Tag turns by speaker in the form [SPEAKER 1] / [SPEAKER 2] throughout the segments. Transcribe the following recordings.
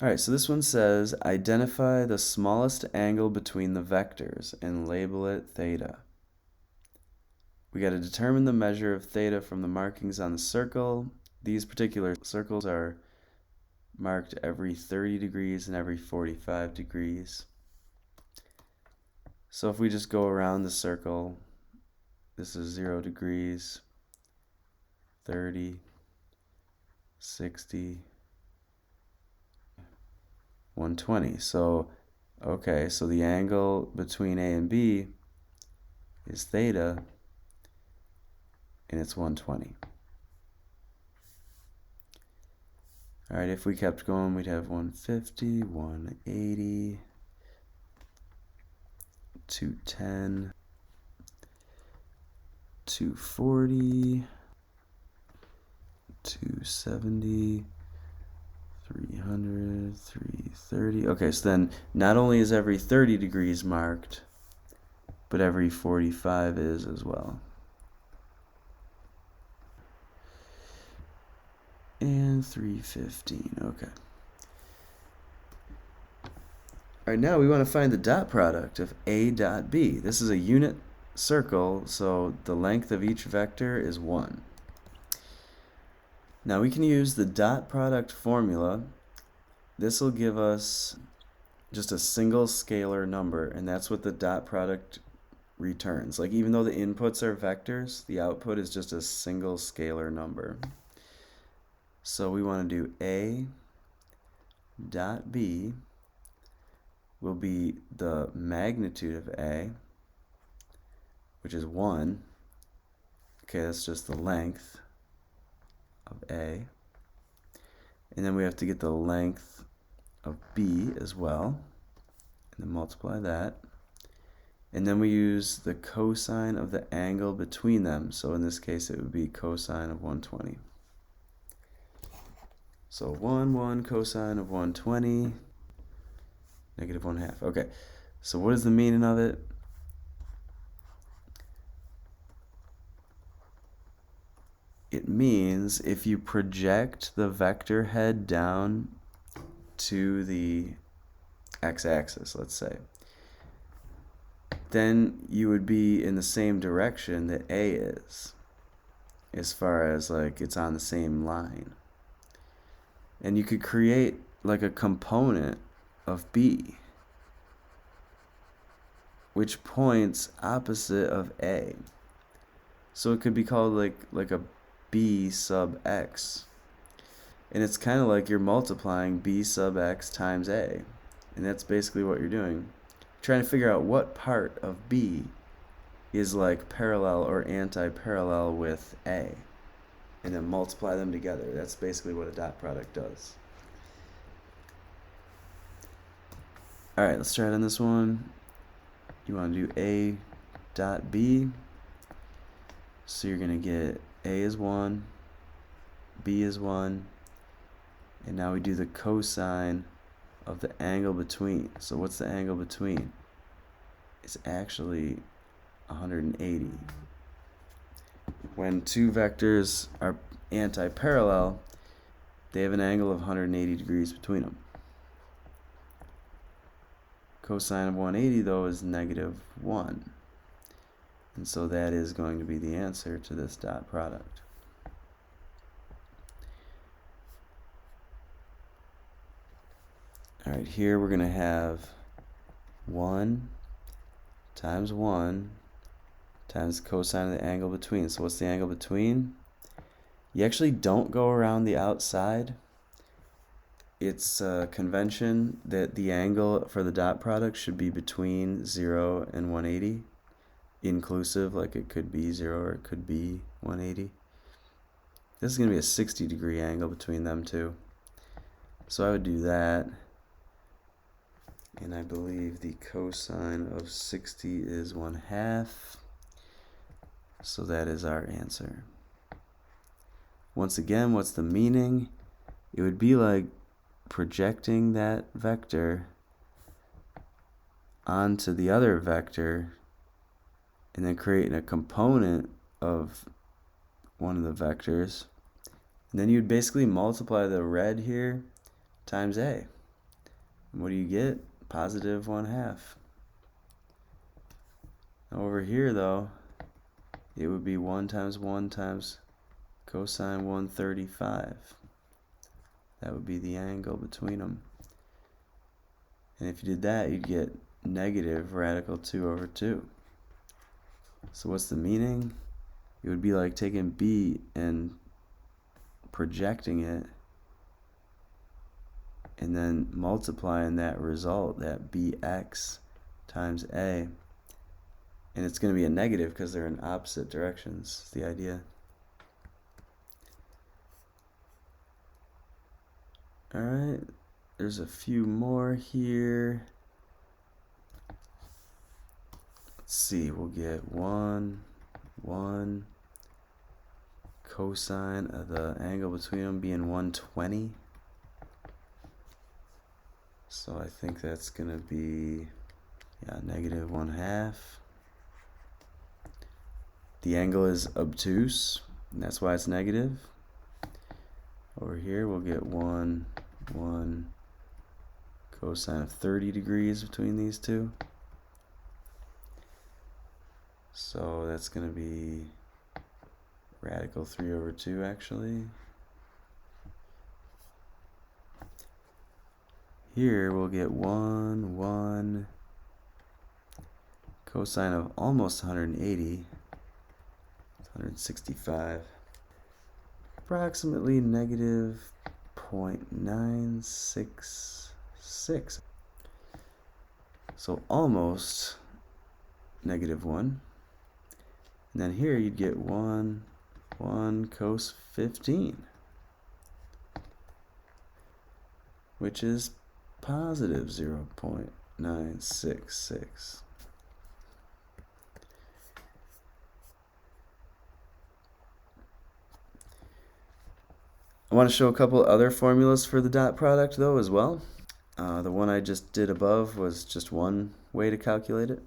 [SPEAKER 1] All right, so this one says, identify the smallest angle between the vectors and label it theta. We got to determine the measure of theta from the markings on the circle. These particular circles are marked every 30 degrees and every 45 degrees. So if we just go around the circle, this is 0 degrees, 30, 60, 120. So, okay, so the angle between A and B is theta, and it's 120. All right, if we kept going, we'd have 150, 180, 210, 240, 270, 300, 330. Okay, so then not only is every 30 degrees marked, but every 45 is as well. And 315, okay. All right, now we want to find the dot product of A dot B. This is a unit circle, so the length of each vector is 1. Now we can use the dot product formula. This will give us just a single scalar number, and that's what the dot product returns. Like, even though the inputs are vectors, the output is just a single scalar number. So we want to do A dot B will be the magnitude of A, which is 1. Okay, that's just the length of A. And then we have to get the length of B as well, and then multiply that. And then we use the cosine of the angle between them. So in this case, it would be cosine of 120. So 1 cosine of 120, negative 1/2. Okay, so what is the meaning of it? It means if you project the vector head down to the x-axis, let's say, then you would be in the same direction that A is, as far as like it's on the same line. And you could create like a component of B which points opposite of A. So it could be called like a B sub x. And it's kind of like you're multiplying B sub x times A. And that's basically what you're doing. Trying to figure out what part of B is like parallel or anti-parallel with A. And then multiply them together. That's basically what a dot product does. Alright, let's try it on this one. You want to do A dot B. So you're going to get A is 1, B is 1, and now we do the cosine of the angle between. So what's the angle between? It's actually 180. When two vectors are anti-parallel, they have an angle of 180 degrees between them. Cosine of 180, though, is negative 1. And so that is going to be the answer to this dot product. All right, here we're going to have 1 times 1 times cosine of the angle between. So what's the angle between? You actually don't go around the outside. It's a convention that the angle for the dot product should be between 0 and 180. Inclusive, like it could be 0 or it could be 180. This is going to be a 60 degree angle between them two. So I would do that. And I believe the cosine of 60 is 1/2. So that is our answer. Once again, what's the meaning? It would be like projecting that vector onto the other vector and then creating a component of one of the vectors. And then you'd basically multiply the red here times A. And what do you get? Positive 1/2. Over here, though, it would be 1 times 1 times cosine 135. That would be the angle between them. And if you did that, you'd get negative radical 2 over 2. So what's the meaning? It would be like taking B and projecting it and then multiplying that result, that bx times a, and it's going to be a negative because they're in opposite directions. That's the idea. All right, there's a few more here. Let's see, we'll get 1 cosine of the angle between them being 120. So I think that's going to be, negative 1/2. The angle is obtuse, and that's why it's negative. Over here, we'll get 1 cosine of 30 degrees between these two. So that's going to be radical 3 over 2, actually. Here we'll get 1 cosine of almost 180, 165, approximately negative 0.966. So almost negative 1. And then here you'd get 1 cos 15, which is positive 0.966. I want to show a couple other formulas for the dot product though as well. The one I just did above was just one way to calculate it.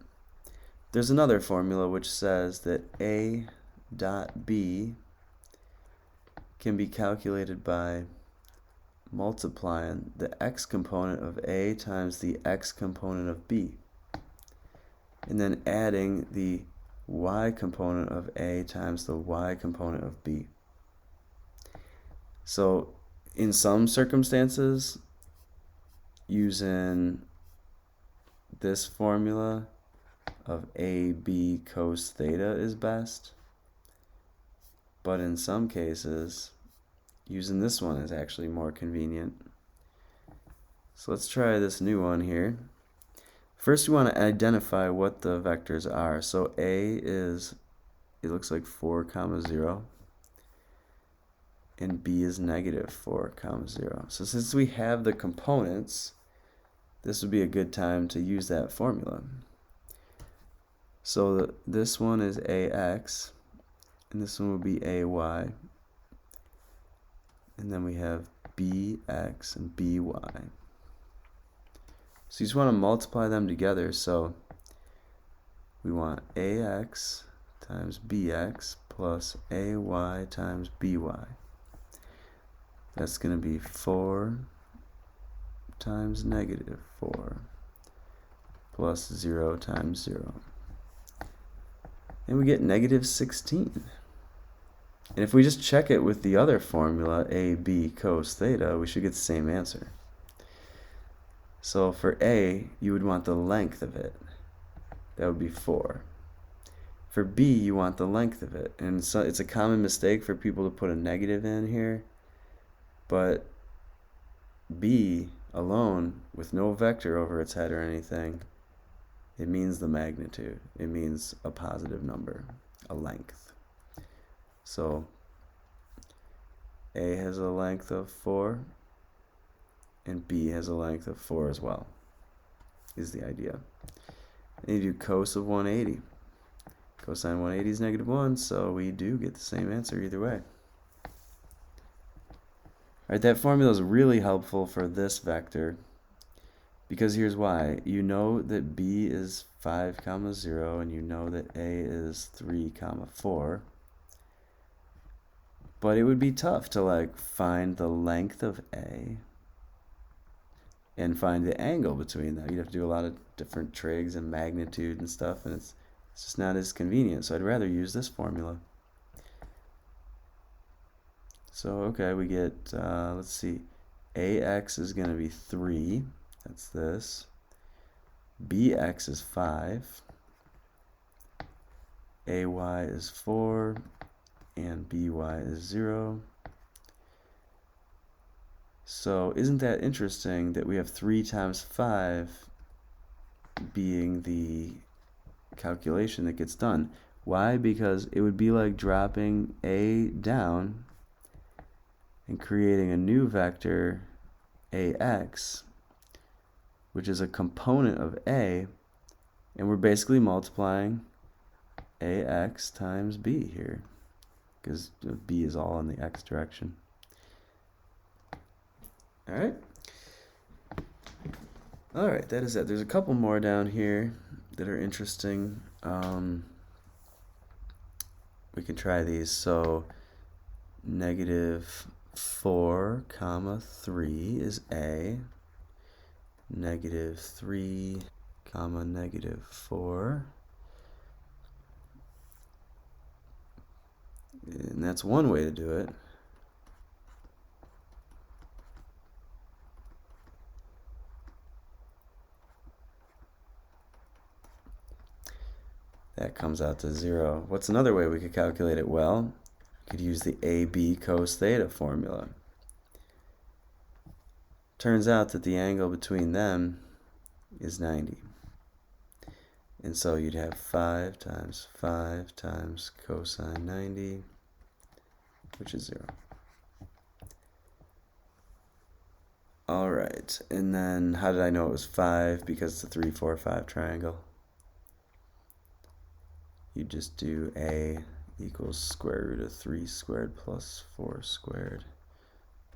[SPEAKER 1] There's another formula which says that A dot B can be calculated by multiplying the x component of A times the x component of B, and then adding the y component of A times the y component of B. So in some circumstances, using this formula of AB cos theta is best, but in some cases, using this one is actually more convenient. So let's try this new one here. First, we want to identify what the vectors are. So A is, it looks like 4, 0, and B is negative 4, 0. So since we have the components, this would be a good time to use that formula. So this one is AX, and this one will be AY. And then we have BX and BY. So you just want to multiply them together. So we want AX times BX plus AY times BY. That's going to be 4 times negative 4 plus 0 times 0. And we get negative 16. And if we just check it with the other formula, AB cos theta, we should get the same answer. So for A, you would want the length of it. That would be 4. For B, you want the length of it. And so it's a common mistake for people to put a negative in here. But B alone, with no vector over its head or anything, it means the magnitude. It means a positive number, a length. So A has a length of 4, and B has a length of 4 as well, is the idea. And you do cos of 180. Cosine 180 is negative 1, so we do get the same answer either way. All right, that formula is really helpful for this vector, because here's why. You know that B is 5, 0, and you know that A is 3, 4. But it would be tough to find the length of A and find the angle between them. You'd have to do a lot of different trigs and magnitude and stuff, and it's just not as convenient. So I'd rather use this formula. So, okay, we get, let's see, AX is going to be 3. That's this. BX is 5. AY is 4. And BY is 0. So, isn't that interesting that we have 3 times 5 being the calculation that gets done? Why? Because it would be like dropping A down and creating a new vector AX, which is a component of A, and we're basically multiplying AX times B here, because B is all in the X direction. Alright, that is it. There's a couple more down here that are interesting. We can try these. So -4, 3 is A. -3, -4. And that's one way to do it. That comes out to 0. What's another way we could calculate it? Well, we could use the AB cos theta formula. Turns out that the angle between them is 90. And so you'd have 5 times 5 times cosine 90, which is 0. All right, and then how did I know it was 5? Because it's a 3, 4, 5 triangle. You just do A equals square root of 3 squared plus 4 squared.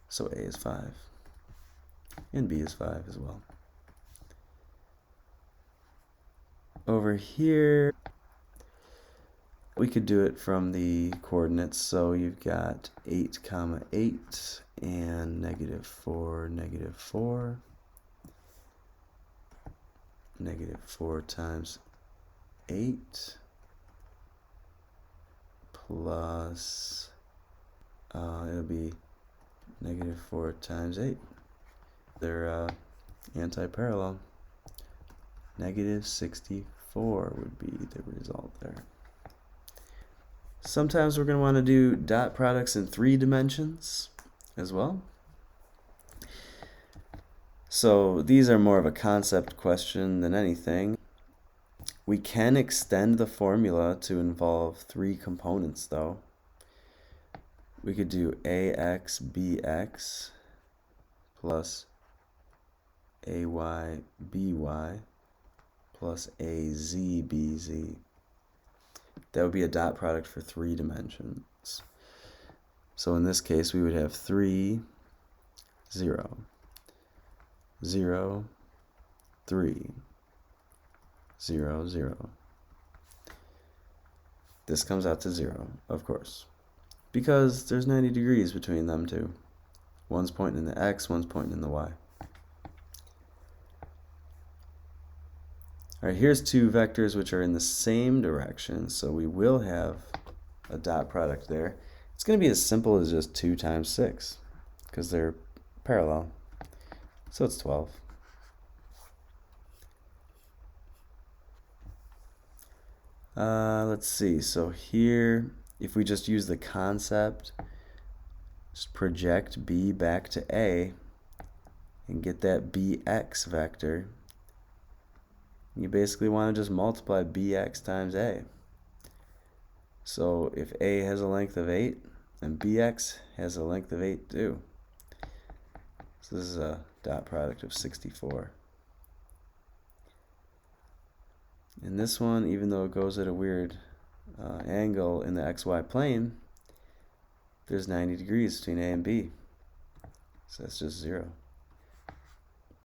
[SPEAKER 1] So A is 5. And B is 5 as well. Over here, we could do it from the coordinates. So you've got 8, 8 and -4, -4. -4 times 8 plus, it'll be -4 times 8. They're anti-parallel. -64 would be the result there. Sometimes we're going to want to do dot products in 3 dimensions as well. So these are more of a concept question than anything. We can extend the formula to involve 3 components though. We could do AX BX plus AY BY plus AZ BZ. That would be a dot product for 3 dimensions. So in this case, we would have 3, 0, 0, 3, 0, 0. This comes out to 0, of course, because there's 90 degrees between them two. One's pointing in the X, one's pointing in the Y. All right, here's 2 vectors which are in the same direction, so we will have a dot product there. It's going to be as simple as just 2 times 6, because they're parallel. So it's 12. Let's see, so here, if we just use the concept, just project B back to A, and get that BX vector, you basically want to just multiply BX times A. So if A has a length of 8, then BX has a length of 8 too. So this is a dot product of 64. And this one, even though it goes at a weird angle in the XY plane, there's 90 degrees between A and B. So that's just 0.